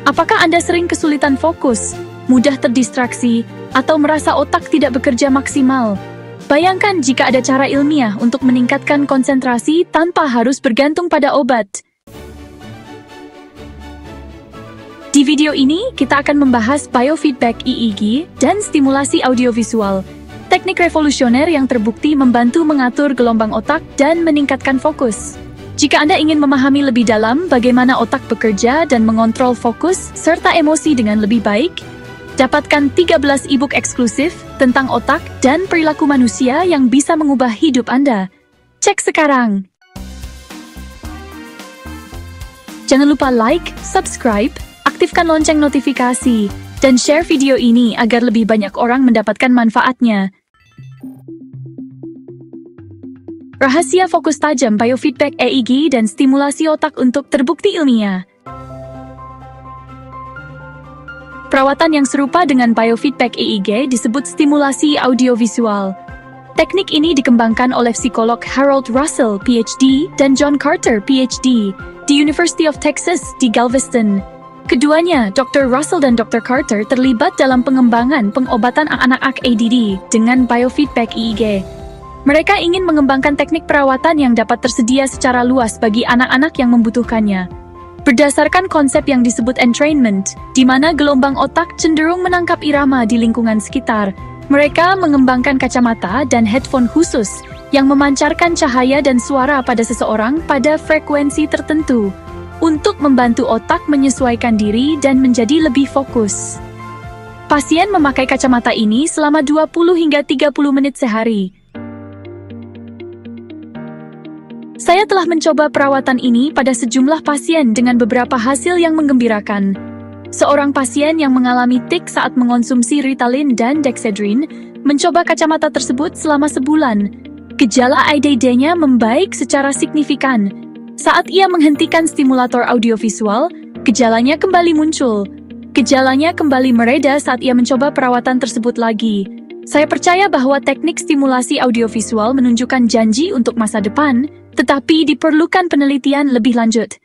Apakah Anda sering kesulitan fokus, mudah terdistraksi, atau merasa otak tidak bekerja maksimal? Bayangkan jika ada cara ilmiah untuk meningkatkan konsentrasi tanpa harus bergantung pada obat. Di video ini, kita akan membahas biofeedback EEG dan stimulasi audiovisual, teknik revolusioner yang terbukti membantu mengatur gelombang otak dan meningkatkan fokus. Jika Anda ingin memahami lebih dalam bagaimana otak bekerja dan mengontrol fokus serta emosi dengan lebih baik, dapatkan 13 e-book eksklusif tentang otak dan perilaku manusia yang bisa mengubah hidup Anda. Cek sekarang! Jangan lupa like, subscribe, aktifkan lonceng notifikasi, dan share video ini agar lebih banyak orang mendapatkan manfaatnya. Rahasia fokus tajam biofeedback EEG dan stimulasi otak untuk terbukti ilmiah. Perawatan yang serupa dengan biofeedback EEG disebut stimulasi audiovisual. Teknik ini dikembangkan oleh psikolog Harold Russell, PhD, dan John Carter, PhD, di University of Texas di Galveston. Keduanya, Dr. Russell dan Dr. Carter, terlibat dalam pengembangan pengobatan anak-anak ADD dengan biofeedback EEG. Mereka ingin mengembangkan teknik perawatan yang dapat tersedia secara luas bagi anak-anak yang membutuhkannya. Berdasarkan konsep yang disebut entrainment, di mana gelombang otak cenderung menangkap irama di lingkungan sekitar, mereka mengembangkan kacamata dan headphone khusus yang memancarkan cahaya dan suara pada seseorang pada frekuensi tertentu untuk membantu otak menyesuaikan diri dan menjadi lebih fokus. Pasien memakai kacamata ini selama 20 hingga 30 menit sehari. Saya telah mencoba perawatan ini pada sejumlah pasien dengan beberapa hasil yang menggembirakan. Seorang pasien yang mengalami tik saat mengonsumsi Ritalin dan Dexedrine mencoba kacamata tersebut selama sebulan. Gejala ADD-nya membaik secara signifikan. Saat ia menghentikan stimulator audiovisual, gejalanya kembali muncul. Gejalanya kembali mereda saat ia mencoba perawatan tersebut lagi. Saya percaya bahwa teknik stimulasi audiovisual menunjukkan janji untuk masa depan, tetapi diperlukan penelitian lebih lanjut.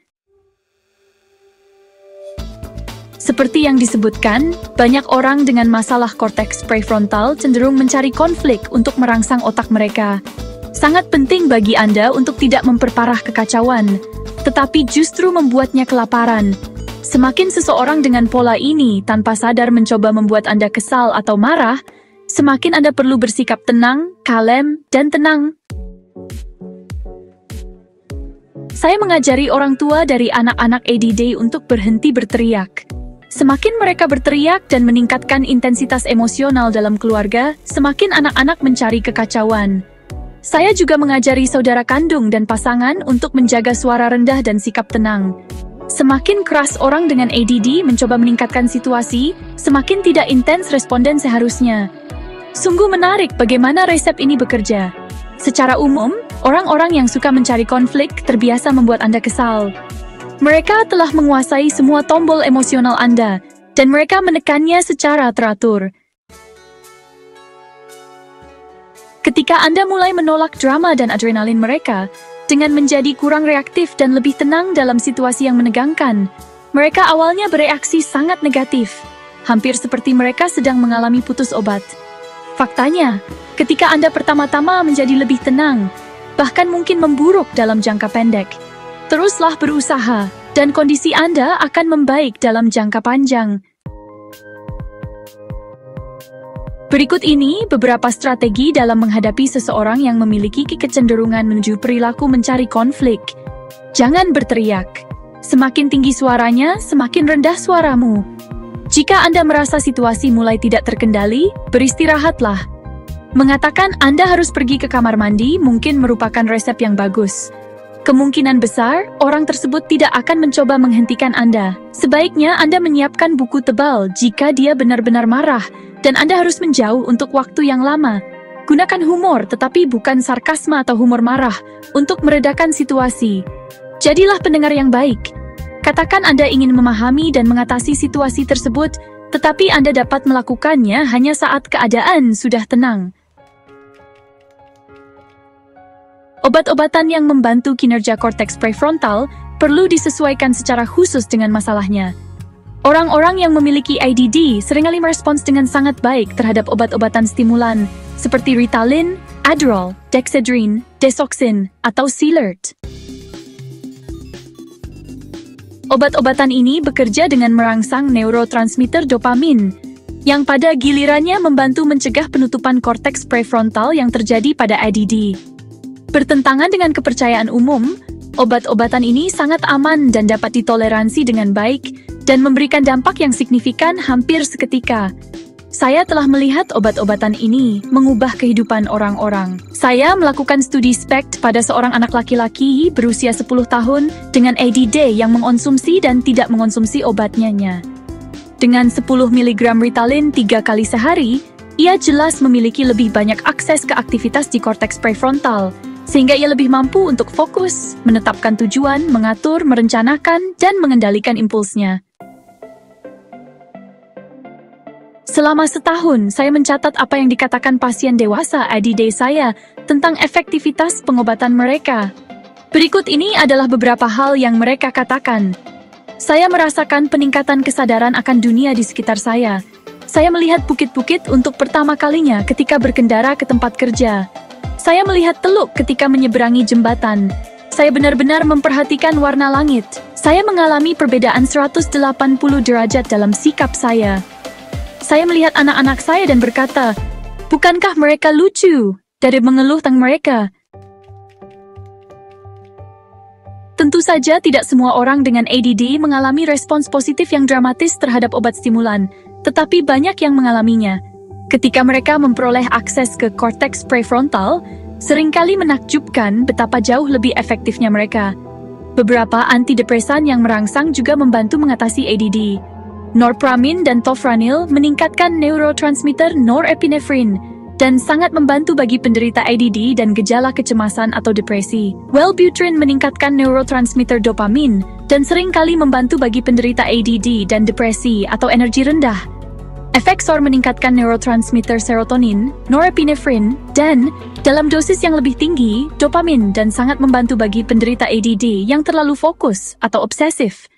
Seperti yang disebutkan, banyak orang dengan masalah korteks prefrontal cenderung mencari konflik untuk merangsang otak mereka. Sangat penting bagi Anda untuk tidak memperparah kekacauan, tetapi justru membuatnya kelaparan. Semakin seseorang dengan pola ini tanpa sadar mencoba membuat Anda kesal atau marah, semakin Anda perlu bersikap tenang, kalem, dan tenang. Saya mengajari orang tua dari anak-anak ADD untuk berhenti berteriak. Semakin mereka berteriak dan meningkatkan intensitas emosional dalam keluarga, semakin anak-anak mencari kekacauan. Saya juga mengajari saudara kandung dan pasangan untuk menjaga suara rendah dan sikap tenang. Semakin keras orang dengan ADD mencoba meningkatkan situasi, semakin tidak intens responden seharusnya. Sungguh menarik bagaimana resep ini bekerja. Secara umum, orang-orang yang suka mencari konflik terbiasa membuat Anda kesal. Mereka telah menguasai semua tombol emosional Anda, dan mereka menekannya secara teratur. Ketika Anda mulai menolak drama dan adrenalin mereka, dengan menjadi kurang reaktif dan lebih tenang dalam situasi yang menegangkan, mereka awalnya bereaksi sangat negatif, hampir seperti mereka sedang mengalami putus obat. Faktanya, ketika Anda pertama-tama menjadi lebih tenang, bahkan mungkin memburuk dalam jangka pendek, teruslah berusaha, dan kondisi Anda akan membaik dalam jangka panjang. Berikut ini beberapa strategi dalam menghadapi seseorang yang memiliki kecenderungan menuju perilaku mencari konflik. Jangan berteriak. Semakin tinggi suaranya, semakin rendah suaramu. Jika Anda merasa situasi mulai tidak terkendali, beristirahatlah. Mengatakan Anda harus pergi ke kamar mandi mungkin merupakan resep yang bagus. Kemungkinan besar, orang tersebut tidak akan mencoba menghentikan Anda. Sebaiknya Anda menyiapkan buku tebal jika dia benar-benar marah, dan Anda harus menjauh untuk waktu yang lama. Gunakan humor, tetapi bukan sarkasme atau humor marah, untuk meredakan situasi. Jadilah pendengar yang baik. Katakan Anda ingin memahami dan mengatasi situasi tersebut, tetapi Anda dapat melakukannya hanya saat keadaan sudah tenang. Obat-obatan yang membantu kinerja korteks prefrontal perlu disesuaikan secara khusus dengan masalahnya. Orang-orang yang memiliki ADD seringkali merespons dengan sangat baik terhadap obat-obatan stimulan seperti Ritalin, Adderall, Dexedrine, Desoxyn, atau Celert. Obat-obatan ini bekerja dengan merangsang neurotransmitter dopamin, yang pada gilirannya membantu mencegah penutupan korteks prefrontal yang terjadi pada ADD. Bertentangan dengan kepercayaan umum, obat-obatan ini sangat aman dan dapat ditoleransi dengan baik dan memberikan dampak yang signifikan hampir seketika. Saya telah melihat obat-obatan ini mengubah kehidupan orang-orang. Saya melakukan studi SPECT pada seorang anak laki-laki berusia 10 tahun dengan ADD yang mengonsumsi dan tidak mengonsumsi obatnya. Dengan 10 mg Ritalin 3 kali sehari, ia jelas memiliki lebih banyak akses ke aktivitas di korteks prefrontal, sehingga ia lebih mampu untuk fokus, menetapkan tujuan, mengatur, merencanakan, dan mengendalikan impulsnya. Selama setahun, saya mencatat apa yang dikatakan pasien dewasa ADD saya tentang efektivitas pengobatan mereka. Berikut ini adalah beberapa hal yang mereka katakan. Saya merasakan peningkatan kesadaran akan dunia di sekitar saya. Saya melihat bukit-bukit untuk pertama kalinya ketika berkendara ke tempat kerja. Saya melihat teluk ketika menyeberangi jembatan. Saya benar-benar memperhatikan warna langit. Saya mengalami perbedaan 180 derajat dalam sikap saya. Saya melihat anak-anak saya dan berkata, bukankah mereka lucu? Dari mengeluh tentang mereka. Tentu saja tidak semua orang dengan ADD mengalami respons positif yang dramatis terhadap obat stimulan, tetapi banyak yang mengalaminya. Ketika mereka memperoleh akses ke korteks prefrontal, seringkali menakjubkan betapa jauh lebih efektifnya mereka. Beberapa antidepresan yang merangsang juga membantu mengatasi ADD. Norpramin dan tofranil meningkatkan neurotransmitter norepinefrin dan sangat membantu bagi penderita ADD dan gejala kecemasan atau depresi. Wellbutrin meningkatkan neurotransmitter dopamin dan seringkali membantu bagi penderita ADD dan depresi atau energi rendah. Effexor meningkatkan neurotransmitter serotonin, norepinefrin, dan, dalam dosis yang lebih tinggi, dopamin dan sangat membantu bagi penderita ADD yang terlalu fokus atau obsesif.